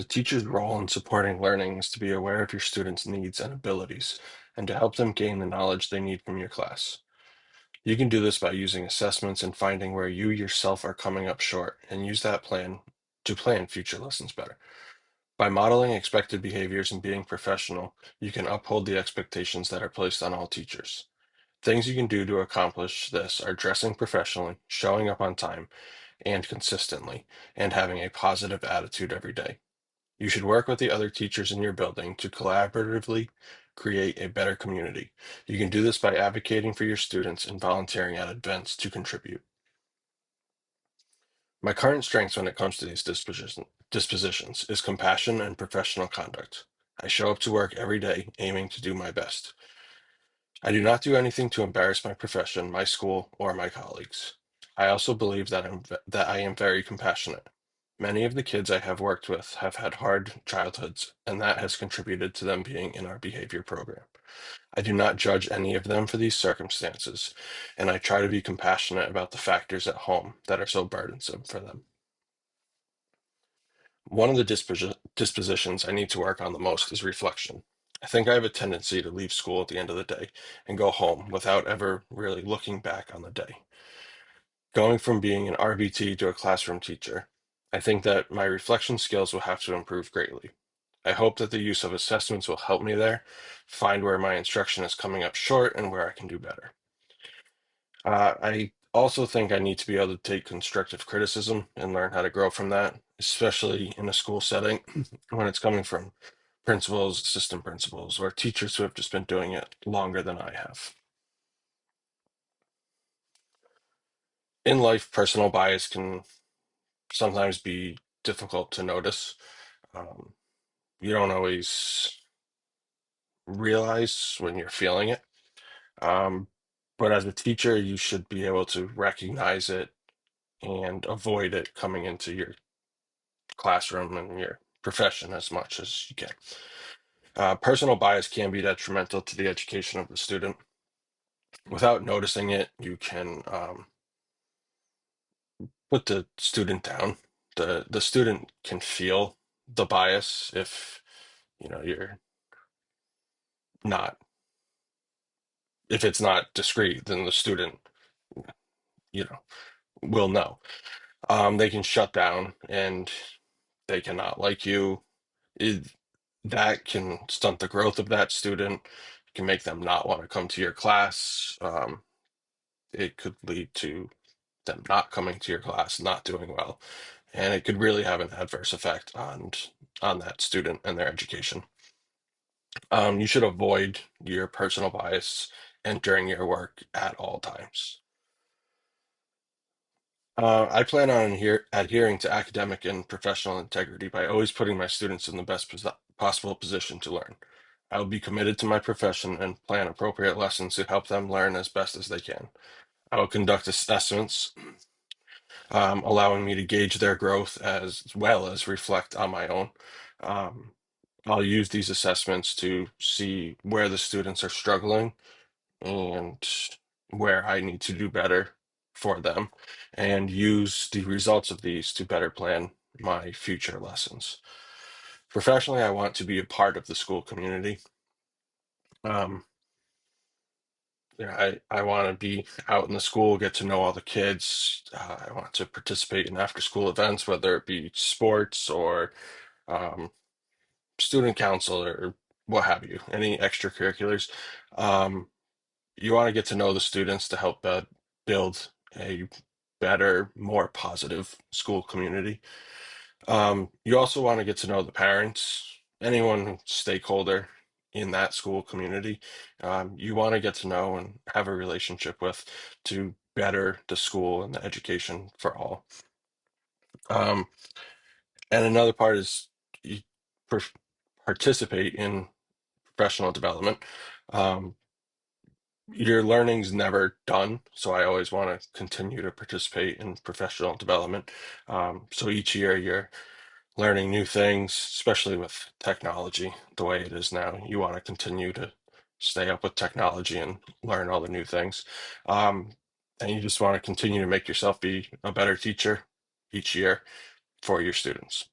The teacher's role in supporting learning is to be aware of your students' needs and abilities and to help them gain the knowledge they need from your class. You can do this by using assessments and finding where you yourself are coming up short and use that plan to plan future lessons better. By modeling expected behaviors and being professional, you can uphold the expectations that are placed on all teachers. Things you can do to accomplish this are dressing professionally, showing up on time and consistently, and having a positive attitude every day. You should work with the other teachers in your building to collaboratively create a better community. You can do this by advocating for your students and volunteering at events to contribute. My current strengths when it comes to these dispositions is compassion and professional conduct. I show up to work every day aiming to do my best. I do not do anything to embarrass my profession, my school, or my colleagues. I also believe that I am very compassionate. Many of the kids I have worked with have had hard childhoods, and that has contributed to them being in our behavior program. I do not judge any of them for these circumstances, and I try to be compassionate about the factors at home that are so burdensome for them. One of the dispositions I need to work on the most is reflection. I think I have a tendency to leave school at the end of the day and go home without ever really looking back on the day. Going from being an RBT to a classroom teacher, I think that my reflection skills will have to improve greatly. I hope that the use of assessments will help me there, find where my instruction is coming up short and where I can do better. I also think I need to be able to take constructive criticism and learn how to grow from that, especially in a school setting when it's coming from principals, assistant principals, or teachers who have just been doing it longer than I have. In life, personal bias can sometimes be difficult to notice. Um, you don't always realize when you're feeling it. Um, but as a teacher, you should be able to recognize it and avoid it coming into your classroom and your profession as much as you can. Personal bias can be detrimental to the education of the student. Without noticing it, you can put the student down. The student can feel the bias if you're not if it's not discreet, then the student you know will know. They can shut down and they cannot like you. It, that can stunt the growth of that student. It can make them not want to come to your class. It could lead to them not coming to your class, not doing well, and it could really have an adverse effect on that student and their education. You should avoid your personal bias entering your work at all times. I plan on adhering to academic and professional integrity by always putting my students in the best possible position to learn. I will be committed to my profession and plan appropriate lessons to help them learn as best as they can. I will conduct assessments, allowing me to gauge their growth as well as reflect on my own. Um, I'll use these assessments to see where the students are struggling and where I need to do better for them, and use the results of these to better plan my future lessons. Professionally, I want to be a part of the school community. Um, I want to be out in the school, get to know all the kids. I want to participate in after school events, whether it be sports or um, student council or what have you, any extracurriculars. Um, you want to get to know the students to help build a better, more positive school community. You also want to get to know the parents, anyone stakeholder in that school community. You want to get to know and have a relationship with to better the school and the education for all. Um, and another part is you per- participate in professional development. Um, your learning's never done, so I always want to continue to participate in professional development. So each year you're learning new things, especially with technology the way it is now. You want to continue to stay up with technology and learn all the new things. Um, and you just want to continue to make yourself be a better teacher each year for your students.